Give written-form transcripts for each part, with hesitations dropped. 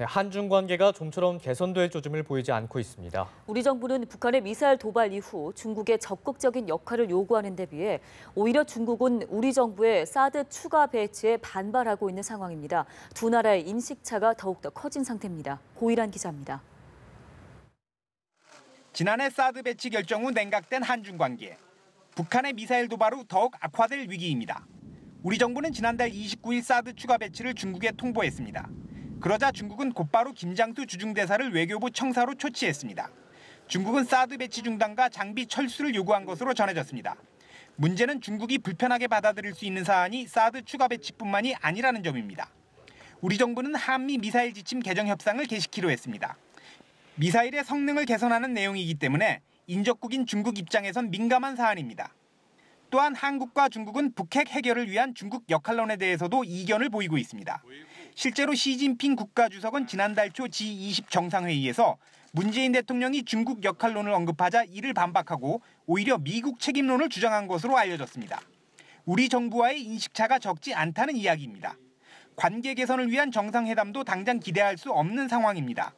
한중 관계가 좀처럼 개선될 조짐을 보이지 않고 있습니다. 우리 정부는 북한의 미사일 도발 이후 중국의 적극적인 역할을 요구하는 데 비해 오히려 중국은 우리 정부의 사드 추가 배치에 반발하고 있는 상황입니다. 두 나라의 인식차가 더욱더 커진 상태입니다. 고일한 기자입니다. 지난해 사드 배치 결정 후 냉각된 한중 관계. 북한의 미사일 도발 후 더욱 악화될 위기입니다. 우리 정부는 지난달 29일 사드 추가 배치를 중국에 통보했습니다. 그러자 중국은 곧바로 김장수 주중대사를 외교부 청사로 초치했습니다. 중국은 사드 배치 중단과 장비 철수를 요구한 것으로 전해졌습니다. 문제는 중국이 불편하게 받아들일 수 있는 사안이 사드 추가 배치뿐만이 아니라는 점입니다. 우리 정부는 한미 미사일 지침 개정 협상을 개시키로 했습니다. 미사일의 성능을 개선하는 내용이기 때문에 인접국인 중국 입장에선 민감한 사안입니다. 또한 한국과 중국은 북핵 해결을 위한 중국 역할론에 대해서도 이견을 보이고 있습니다. 실제로 시진핑 국가주석은 지난달 초 G20 정상회의에서 문재인 대통령이 중국 역할론을 언급하자 이를 반박하고 오히려 미국 책임론을 주장한 것으로 알려졌습니다. 우리 정부와의 인식차가 적지 않다는 이야기입니다. 관계 개선을 위한 정상회담도 당장 기대할 수 없는 상황입니다.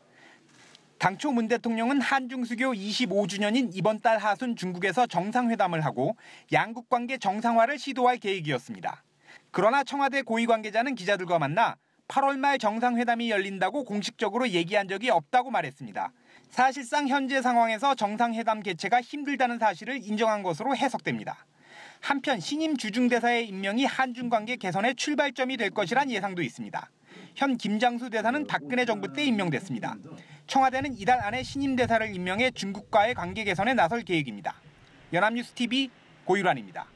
당초 문 대통령은 한중 수교 25주년인 이번 달 하순 중국에서 정상회담을 하고 양국 관계 정상화를 시도할 계획이었습니다. 그러나 청와대 고위 관계자는 기자들과 만나 8월 말 정상회담이 열린다고 공식적으로 얘기한 적이 없다고 말했습니다. 사실상 현재 상황에서 정상회담 개최가 힘들다는 사실을 인정한 것으로 해석됩니다. 한편 신임 주중대사의 임명이 한중 관계 개선의 출발점이 될 것이란 예상도 있습니다. 현 김장수 대사는 박근혜 정부 때 임명됐습니다. 청와대는 이달 안에 신임 대사를 임명해 중국과의 관계 개선에 나설 계획입니다. 연합뉴스 TV 고유란입니다.